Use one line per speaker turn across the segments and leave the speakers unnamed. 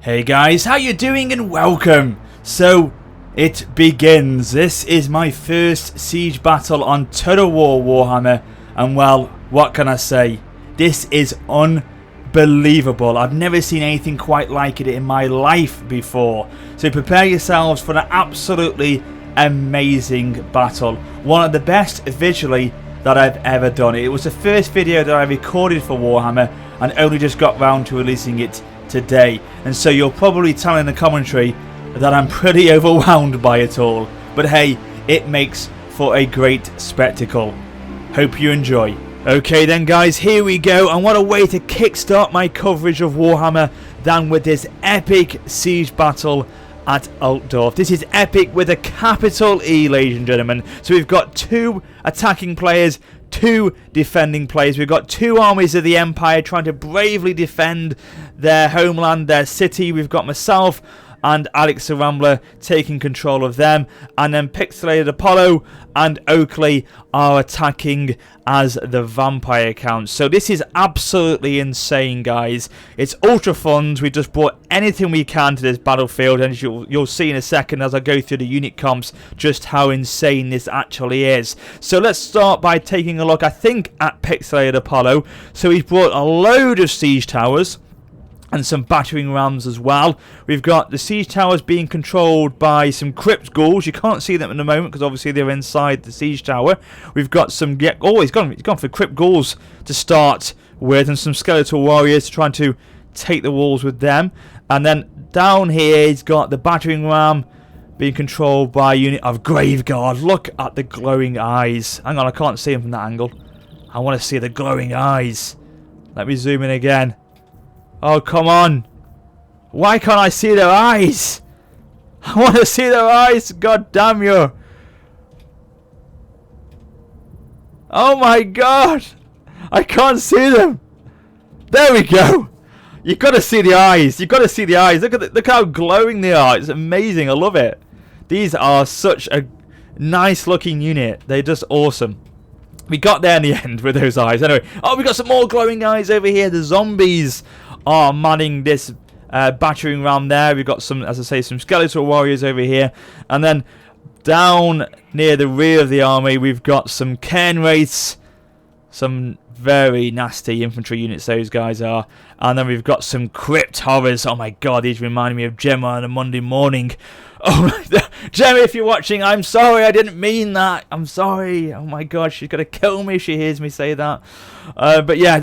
Hey guys, how you doing and welcome. So, it begins. This is my first siege battle on Total War Warhammer, and well, what can I say? This is unbelievable. I've never seen anything quite like it in my life before. So prepare yourselves for an absolutely amazing battle. One of the best visually that I've ever done. It was the first video that I recorded for Warhammer and only just got round to releasing it today, and so you'll probably tell in the commentary that I'm pretty overwhelmed by it all, but hey, it makes for a great spectacle. Hope you enjoy. Okay then guys, here we go, and what a way to kickstart my coverage of Warhammer than with this epic siege battle at Altdorf. This is epic with a capital E, ladies and gentlemen. So we've got two attacking players, two defending players. We've got two armies of the Empire trying to bravely defend their homeland, their city. We've got myself and Alex the Rambler taking control of them, and then Pixelated Apollo and Oakley are attacking as the vampire counts. So this is absolutely insane, guys. It's ultra fun. We just brought anything we can to this battlefield, and you'll see in a second as I go through the unit comps just how insane this actually is. So let's start by taking a look, I think, at Pixelated Apollo. So he's brought a load of siege towers and some battering rams as well. We've got the siege towers being controlled by some crypt ghouls. You can't see them at the moment because obviously they're inside the siege tower. We've got some... Oh, he's gone for crypt ghouls to start with, and some skeletal warriors trying to take the walls with them. And then down here he's got the battering ram being controlled by a unit of Graveguard. Look at the glowing eyes. Hang on, I can't see him from that angle. I want to see the glowing eyes. Let me zoom in again. Oh, come on. Why can't I see their eyes? I want to see their eyes. God damn you. Oh my god. I can't see them. There we go. You've got to see the eyes. You've got to see the eyes. Look how glowing they are. It's amazing. I love it. These are such a nice looking unit. They're just awesome. We got there in the end with those eyes. Anyway. Oh, we got some more glowing eyes over here. The zombies are manning this battering ram there. We've got some, as I say, some skeletal warriors over here. And then down near the rear of the army, we've got some cairn wraiths. Some very nasty infantry units those guys are. And then we've got some crypt horrors. Oh my god, these remind me of Gemma on a Monday morning. Oh, Gemma, if you're watching, I'm sorry, I didn't mean that. I'm sorry. Oh my god, she's gonna kill me if she hears me say that. But yeah,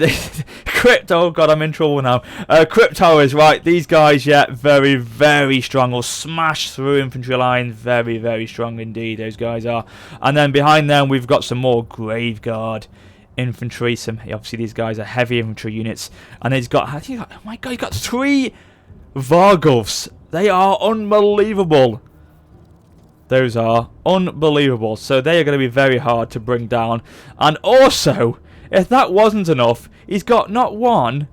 crypt. Oh god, I'm in trouble now. Crypt horrors, right? These guys, yeah, very, very strong. Will smash through infantry lines. Very, very strong indeed. Those guys are. And then behind them, we've got some more Graveguard infantry. Obviously these guys are heavy infantry units, and he's got. Oh my god, he's got 3 Vargulfs. They are unbelievable. Those are unbelievable. So they are going to be very hard to bring down. And also, if that wasn't enough, he's got not one.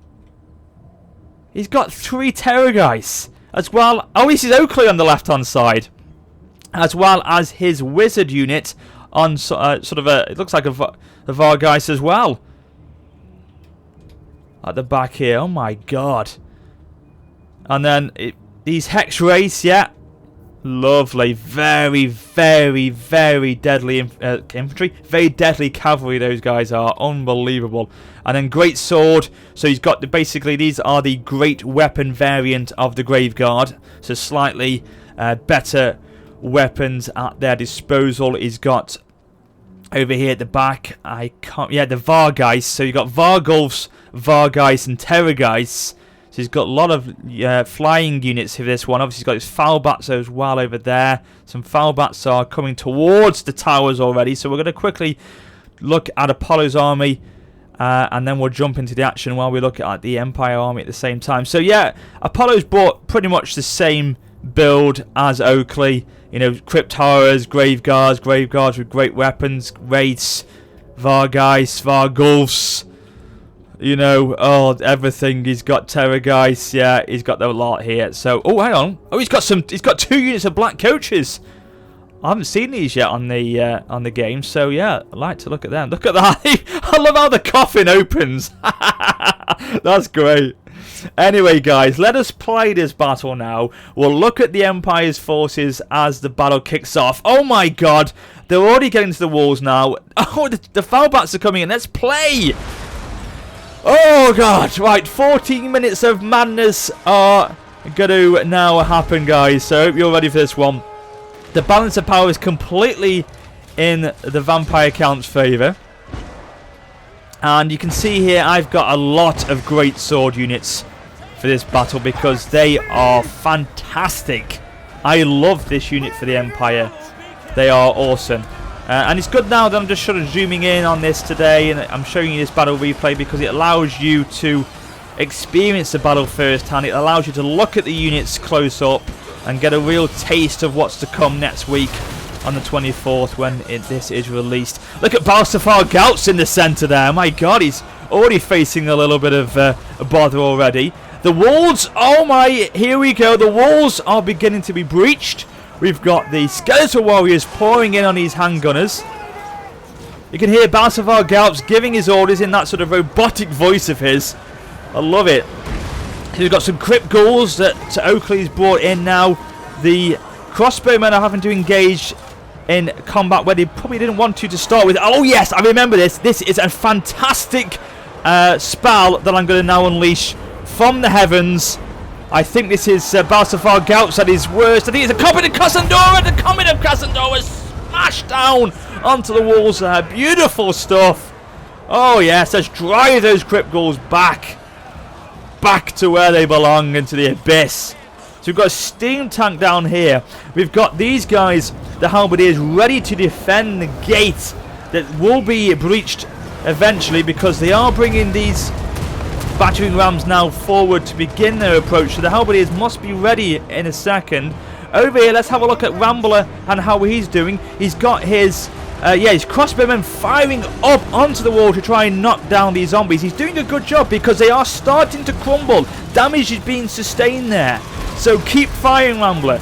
He's got 3 Terrorgeists as well. Oh, this is Oakley on the left-hand side, as well as his wizard unit on sort of a. It looks like a Vargeist as well. At the back here. Oh my god. And then these Hex Wraiths, yeah. Lovely. Very, very, very deadly infantry. Very deadly cavalry, those guys are. Unbelievable. And then Great Sword. So he's got basically, these are the great weapon variant of the Graveguard. So slightly better weapons at their disposal. He's got over here at the back, yeah, the Vargeist. So you've got Vargulfs, Vargeists, and Terrorgeists. So he's got a lot of flying units for this one. Obviously, he's got his Foulbats as well over there. Some Foulbats are coming towards the towers already. So we're going to quickly look at Apollo's army, and then we'll jump into the action while we look at the Empire army at the same time. So yeah, Apollo's bought pretty much the same build as Oakley. You know, crypt horrors, Graveguards with great weapons, Wraiths, Vargeists, Vargulfs. You know, oh, everything. He's got Terrorgeists, yeah, he's got a lot here. So, oh, hang on. Oh, he's got 2 units of black coaches. I haven't seen these yet on the game, so yeah, I'd like to look at them. Look at that. I love how the coffin opens. That's great. Anyway, guys, let us play this battle now. We'll look at the Empire's forces as the battle kicks off. Oh my god, they're already getting to the walls now. Oh, the foul bats are coming in. Let's play. Oh god, right, 14 minutes of madness are going to now happen, guys. So I hope you're ready for this one. The balance of power is completely in the Vampire Count's favour. And you can see here I've got a lot of great sword units for this battle because they are fantastic. I love this unit for the Empire. They are awesome. And it's good now that I'm just sort of zooming in on this today and I'm showing you this battle replay because it allows you to experience the battle firsthand. It allows you to look at the units close up and get a real taste of what's to come next week on the 24th when this is released. Look at Balsafar Gauts in the centre there. My god, he's already facing a little bit of bother already. The walls, oh my, here we go. The walls are beginning to be breached. We've got the Skeletal Warriors pouring in on these handgunners. You can hear Balsafar Gauts giving his orders in that sort of robotic voice of his. I love it. So we've got some Crypt Ghouls that Oakley's brought in now. The crossbowmen are having to engage in combat where they probably didn't want to start with. Oh yes, I remember this. This is a fantastic spell that I'm going to now unleash from the heavens. I think this is Balsafar Gauts at his worst. I think it's a Comet of Cassandora. The Comet of Cassandora smashed down onto the walls there. Beautiful stuff. Oh yes, let's drive those Crypt Ghouls back to where they belong, into the abyss. So we've got a steam tank down here. We've got these guys, the halberdiers, ready to defend the gate that will be breached eventually because they are bringing these battering rams now forward to begin their approach. So the halberdiers must be ready in a second. Over here, let's have a look at Rambler and how he's doing. He's got his crossbowmen firing up onto the wall to try and knock down these zombies. He's doing a good job because they are starting to crumble. Damage is being sustained there. So keep firing, Rambler.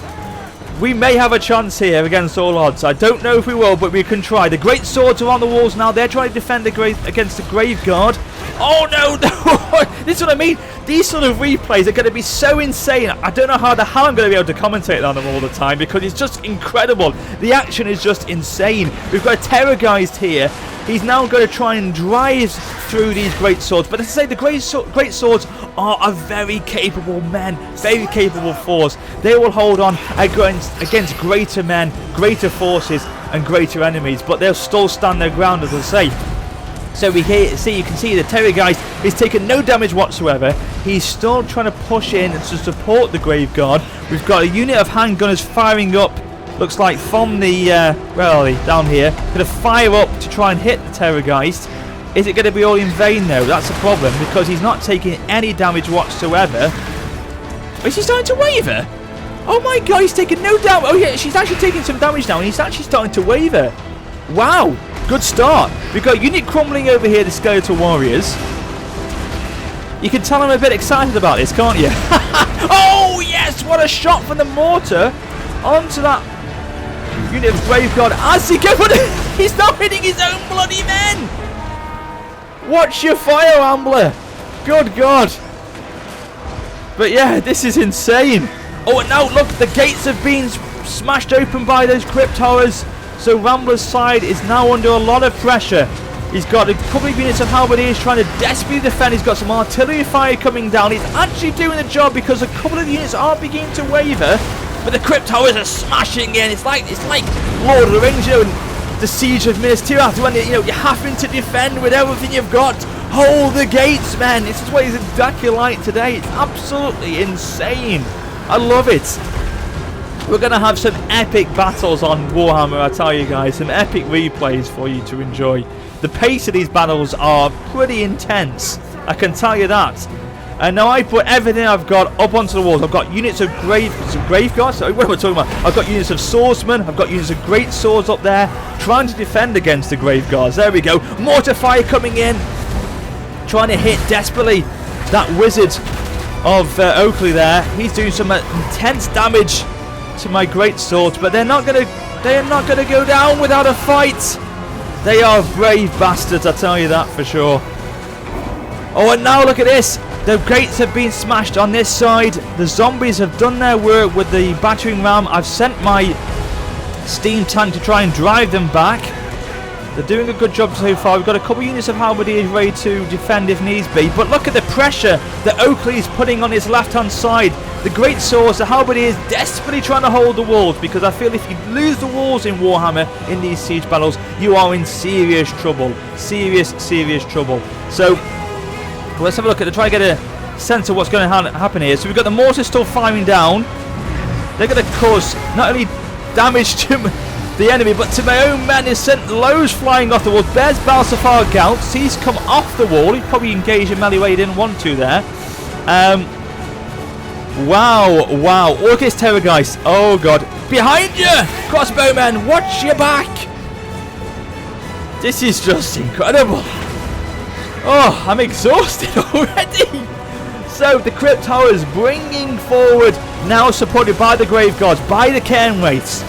We may have a chance here against all odds. I don't know if we will, but we can try. The great swords are on the walls now. They're trying to defend against the Grave Guard. Oh no, no. This is what I mean. These sort of replays are going to be so insane. I don't know how the hell I'm going to be able to commentate on them all the time because it's just incredible. The action is just insane. We've got a Terrorgeist here. He's now going to try and drive through these great swords. But as I say, the great swords are a very capable men, very capable force. They will hold on against greater men, greater forces, and greater enemies. But they'll still stand their ground, as I say. So you can see the Terrorgeist is taking no damage whatsoever. He's still trying to push in to support the Grave Guard. We've got a unit of handgunners firing up. Looks like from the, where are they? Down here. Going to fire up to try and hit the Terrorgeist. Is it going to be all in vain though? That's a problem because he's not taking any damage whatsoever. Is he starting to waver? Oh my god, he's taking no damage. Oh yeah, she's actually taking some damage now and he's actually starting to waver. Wow, good start. We've got unit crumbling over here, the Skeletal Warriors. You can tell I'm a bit excited about this, can't you? Oh yes, what a shot from the mortar onto that unit of Grave Guard as he goes. He's not hitting his own bloody men. Watch your fire, Ambler. Good God. But yeah, this is insane. Oh, and now look, the gates have been smashed open by those Crypt Horrors. So Rambler's side is now under a lot of pressure. He's got a couple of units of halberdiers trying to desperately defend. He's got some artillery fire coming down. He's actually doing the job because a couple of units are beginning to waver. But the Crypt Horrors are smashing in. It's like Lord of the Rings, you know, the Siege of Minas Tirith, when you're having to defend with everything you've got. Hold the gates, man. This is what is exactly like today. It's absolutely insane. I love it. We're going to have some epic battles on Warhammer, I tell you guys. Some epic replays for you to enjoy. The pace of these battles are pretty intense, I can tell you that. And now I put everything I've got up onto the walls. I've got units of Grave Guards. What am I talking about? I've got units of Swordsmen. I've got units of Great Swords up there, trying to defend against the Grave Guards. There we go. Mortar fire coming in, trying to hit desperately that Wizard of Oakley there. He's doing some intense damage to my Great Swords, but they're not gonna go down without a fight. They are brave bastards, I tell you that for sure. Oh, and now look at this. The gates have been smashed on this side. The zombies have done their work with the battering ram. I've sent my steam tank to try and drive them back. They're doing a good job so far. We've got a couple units of halberdiers ready to defend if needs be. But look at the pressure that Oakley is putting on his left-hand side. The great swords, the halberdiers desperately trying to hold the walls, because I feel if you lose the walls in Warhammer in these siege battles, you are in serious trouble. Serious trouble. So let's have a look at it, try and get a sense of what's going to happen here. So we've got the mortars still firing down. They're going to cause not only damage to the enemy, but to my own men. Is sent loads flying off the walls. Bears Balsafar Gauts, he's come off the wall. He probably engaged in melee where he didn't want to there. Wow. Orcus Terrorgeist. Oh god. Behind you! Crossbowmen, watch your back! This is just incredible. Oh, I'm exhausted already. So the Crypt Towers bringing forward, now supported by the Grave Gods, by the Cairn Wraiths.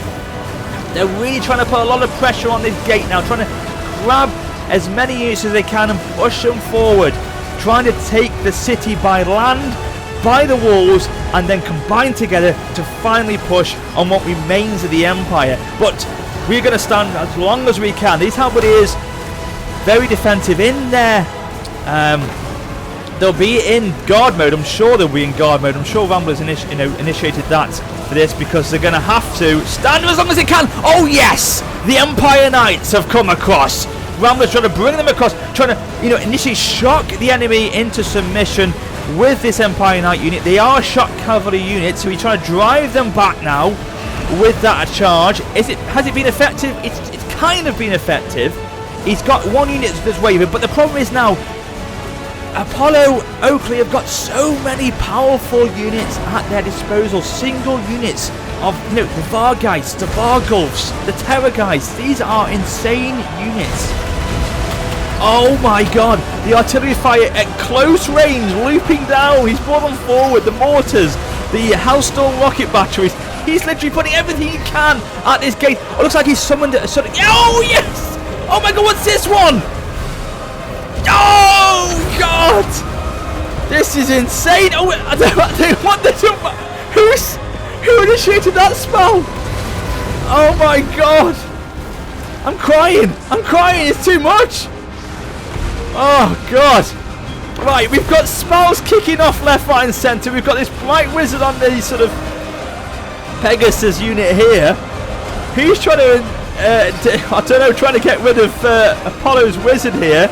They're really trying to put a lot of pressure on this gate now, trying to grab as many units as they can and push them forward, trying to take the city by land, by the walls, and then combine together to finally push on what remains of the Empire. But we're going to stand as long as we can. These halberdiers, very defensive in there. They'll be in guard mode. I'm sure they'll be in guard mode. I'm sure Ramblers initiated that for this, because they're going to have to stand as long as they can. Oh yes, the Empire Knights have come across. Ramblers trying to bring them across, trying to initially shock the enemy into submission with this Empire Knight unit. They are shock cavalry units, so he's trying to drive them back now with that charge. Has it been effective? It's kind of been effective. He's got one unit that's wavering, but the problem is now Apollo Oakley have got so many powerful units at their disposal. Single units of the Vargheists, the Vargulfs, the Terrorgeists. These are insane units. Oh my god, the artillery fire at close range, looping down. He's brought them forward, the mortars, the Hellstorm rocket batteries. He's literally putting everything he can at this gate. Oh, looks like he's summoned a sort of... Oh yes! Oh my god, what's this one? Oh god! This is insane. Oh, I don't want this. Who initiated that spell? Oh my god! I'm crying. It's too much. Oh god! Right, we've got spells kicking off left, right, and centre. We've got this Bright Wizard on the sort of Pegasus unit here. He's trying to, I don't know, trying to get rid of Apollo's Wizard here.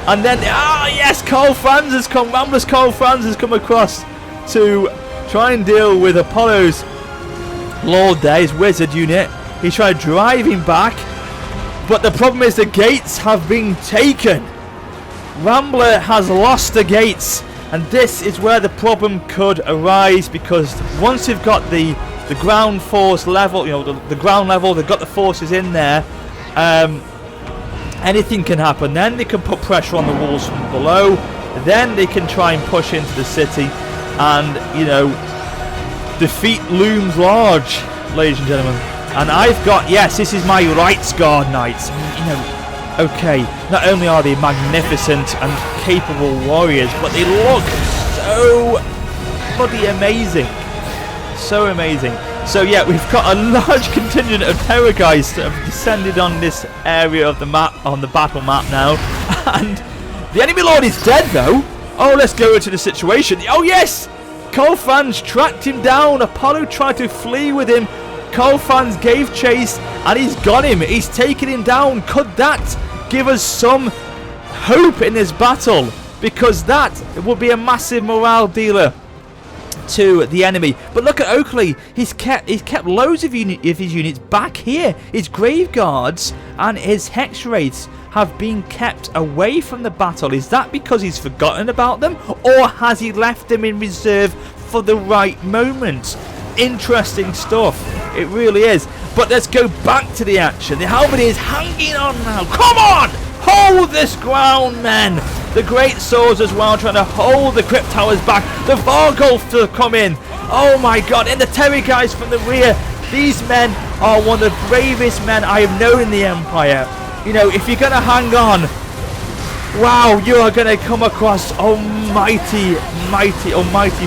And then, yes, Karl Franz has come. Rambler's Karl Franz has come across to try and deal with Apollo's Lord there, his Wizard unit. He's trying to drive him back. But the problem is the gates have been taken. Rambler has lost the gates, and this is where the problem could arise, because once you've got the ground force level, the ground level, they've got the forces in there, anything can happen. Then they can put pressure on the walls from below, then they can try and push into the city, and defeat looms large, ladies and gentlemen. And I've got, yes, this is my Rights Guard Knights. Okay, not only are they magnificent and capable warriors, but they look so bloody amazing. So amazing. So yeah, we've got a large contingent of Terrorgeists that have descended on this area of the map, on the battle map now. And the enemy lord is dead though. Oh, let's go into the situation. Oh yes! Karl Franz tracked him down. Apollo tried to flee with him. Karl Franz gave chase and he's got him. He's taken him down. Could that give us some hope in this battle? Because that would be a massive morale dealer to the enemy. But look at Oakley. He's kept loads of his units back here. His Grave Guards and his Hex Wraiths have been kept away from the battle. Is that because he's forgotten about them, or has he left them in reserve for the right moment? Interesting stuff. It really is. But let's go back to the action. The halberdier is hanging on now. Come on! Hold this ground, men! The great swords as well, trying to hold the Crypt Towers back. The Vargulf to come in. Oh my god. And the Terrorgeists from the rear. These men are one of the bravest men I have known in the Empire. If you're going to hang on Wow, you are going to come across almighty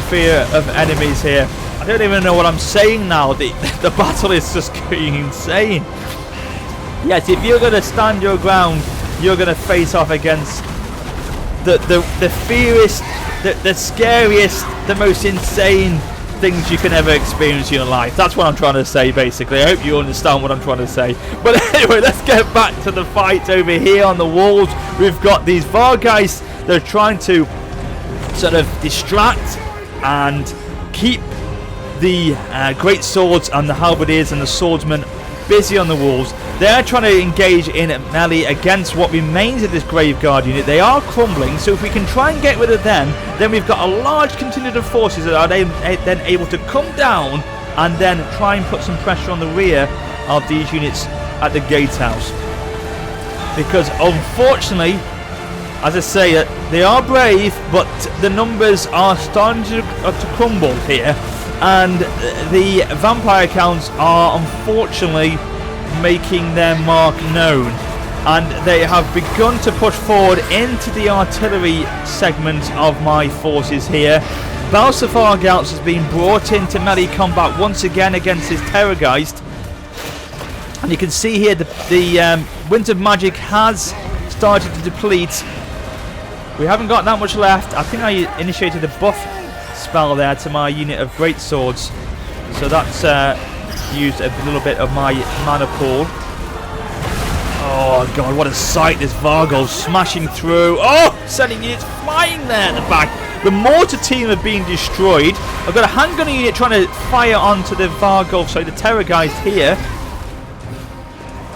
fear of enemies here. I don't even know what I'm saying now. The battle is just going insane. Yes, if you're going to stand your ground, you're going to face off against the fiercest, the scariest, the most insane things you can ever experience in your life. That's what I'm trying to say, basically. I hope you understand what I'm trying to say. But anyway, let's get back to the fight over here on the walls. We've got these Vargeists that are trying to sort of distract and keep the great swords and the halberdiers and the swordsmen busy on the walls. They're trying to engage in melee against what remains of this Graveguard unit. They are crumbling, so if we can try and get rid of them, then we've got a large contingent of forces that are then able to come down and then try and put some pressure on the rear of these units at the gatehouse. Because unfortunately, as I say, they are brave, but the numbers are starting to crumble here, and the vampire counts are unfortunately making their mark known, and they have begun to push forward into the artillery segment of my forces here. Balsafar Gauts has been brought into melee combat once again against his Terrorgeist, and you can see here the Winds of Magic has started to deplete. We haven't got that much left. I think I initiated a buff spell there to my unit of great swords, so that's used a little bit of my mana pool. Oh god, what a sight, this Vargol smashing through. Oh, sending units flying there at the back. The mortar team are being destroyed. I've got a handgun unit trying to fire onto the Vargol, so the Terrorgeist here.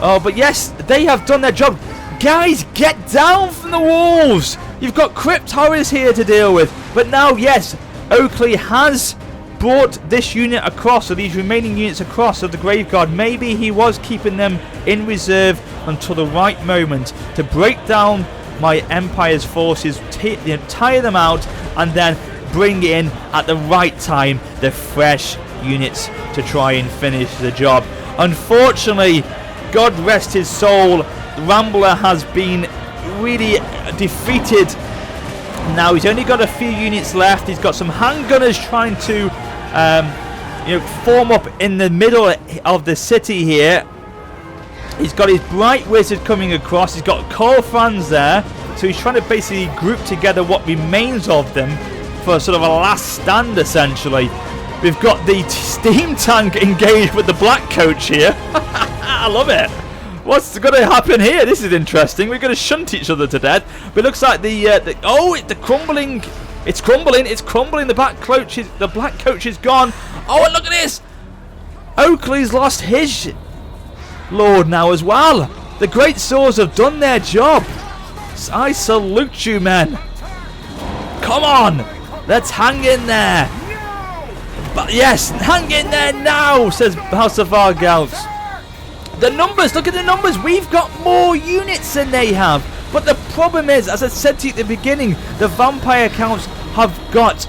Oh, but yes, they have done their job. Guys, get down from the walls. You've got crypt horrors here to deal with. But now, yes, Oakley has brought this unit across, or these remaining units across of the Graveguard. Maybe he was keeping them in reserve until the right moment to break down my Empire's forces, tire them out, and then bring in at the right time the fresh units to try and finish the job. Unfortunately, God rest his soul, Rambler has been really defeated. Now he's only got a few units left. He's got some handgunners trying to form up in the middle of the city here. He's got his Bright Wizard coming across. He's got Coral Franz there, so he's trying to basically group together what remains of them for sort of a last stand, essentially. We've got the steam tank engaged with the Black Coach here. I love it. What's going to happen here? This is interesting. We're going to shunt each other to death. But it looks like the crumbling. It's crumbling. It's crumbling. The Black Coach is gone. Oh, and look at this. Oakley's lost his lord now as well. The Great Swords have done their job. I salute you, men. Come on. Let's hang in there. But yes, hang in there now, says House of Vargouts. The numbers, look at the numbers. We've got more units than they have. But the problem is, as I said to you at the beginning, the vampire counts have got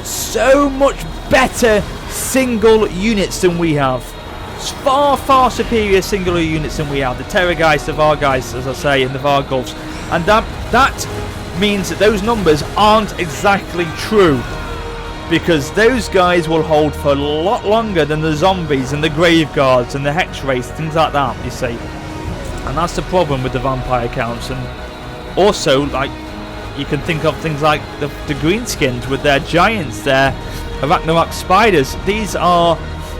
so much better single units than we have. Far superior single units than we have. The Terrorgeist, the Vargeists, as I say, and the Vargulfs. And that means that those numbers aren't exactly true, because those guys will hold for a lot longer than the zombies and the Graveguards and the Hex Race, things like that, you see. And that's the problem with the vampire counts. And also, like, you can think of things like the Greenskins with their giants, their Arachnarok spiders. These are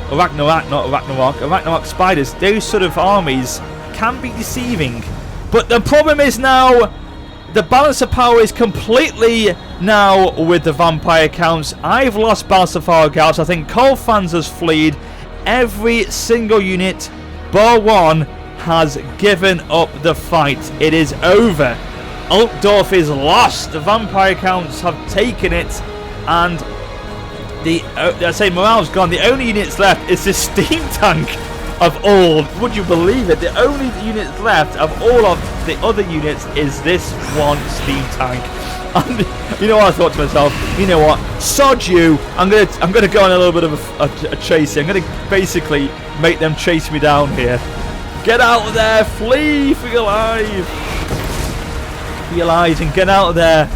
Arachnarok, not Arachnarok. Arachnarok spiders. Those sort of armies can be deceiving. But the problem is now, the balance of power is completely now with the vampire counts. I've lost Balsafar Gauts. I think Colfans has fled. Every single unit, bar one, has given up the fight. It is over. Altdorf is lost. The vampire counts have taken it, and morale's gone. The only units left is this steam tank of all. Would you believe it? The only units left of all of the other units is this one steam tank. And you know what I thought to myself? You know what? Sod you. I'm gonna go on a little bit of a chase. I'm gonna basically make them chase me down here. Get out of there! Flee for your life! your eyes and get out of there.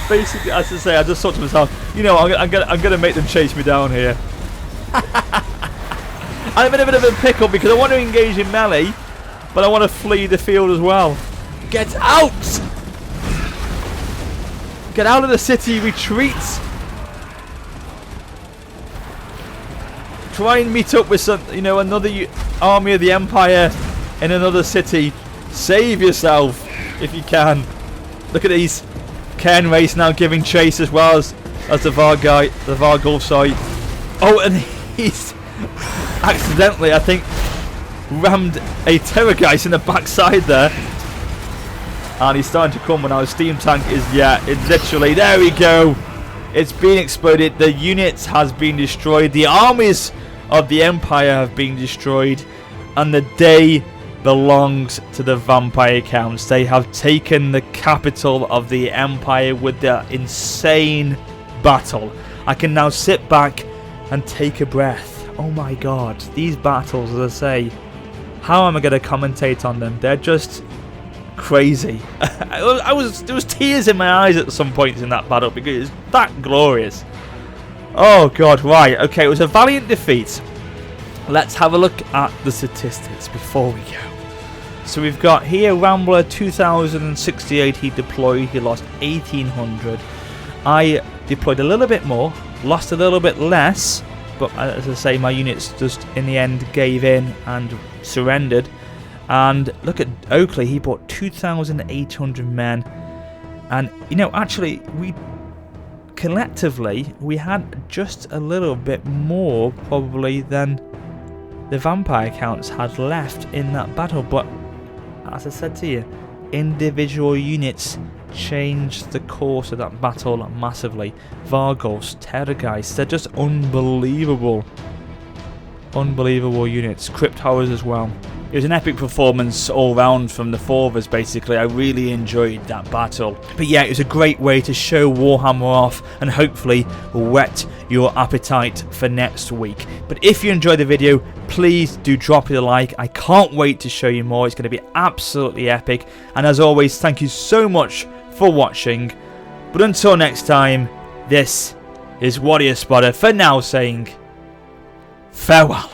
Basically, as I say, I just thought to myself, you know, I'm gonna make them chase me down here. I'm in a bit of a pickle because I want to engage in melee, but I want to flee the field as well. Get out! Get out of the city, retreat! Try and meet up with some, you know, another army of the Empire in another city. Save yourself if you can. Look at these. Ken Race now giving chase as well as the Vargulf side. Oh, and he's accidentally, I think, rammed a Terrorgeist in the backside there. And he's starting to come when our steam tank is, yeah, it's literally, there we go. It's been exploded. The units has been destroyed. The armies of the Empire have been destroyed. And the day belongs to the Vampire Counts. They have taken the capital of the Empire with their insane battle. I can now sit back and take a breath. Oh my god, these battles, as I say, how am I going to commentate on them? They're just crazy. There was tears in my eyes at some points in that battle because it's that glorious. Oh god, right, okay, it was a valiant defeat. Let's have a look at the statistics before we go. So we've got here Rambler 2068 he deployed, he lost 1800. I deployed a little bit more, lost a little bit less, but as I say, my units just in the end gave in and surrendered. And look at Oakley, he brought 2,800 men. And you know, actually, we collectively we had just a little bit more probably than the Vampire Counts had left in that battle. But as I said to you, individual units changed the course of that battle massively. Vargulfs, Terrorgeists, they're just unbelievable. Unbelievable units. Crypt Horrors as well. It was an epic performance all round from the four of us, basically. I really enjoyed that battle. But yeah, it was a great way to show Warhammer off and hopefully whet your appetite for next week. But if you enjoyed the video, please do drop it a like. I can't wait to show you more. It's going to be absolutely epic. And as always, thank you so much for watching. But until next time, this is Warrior Spotter for now saying farewell.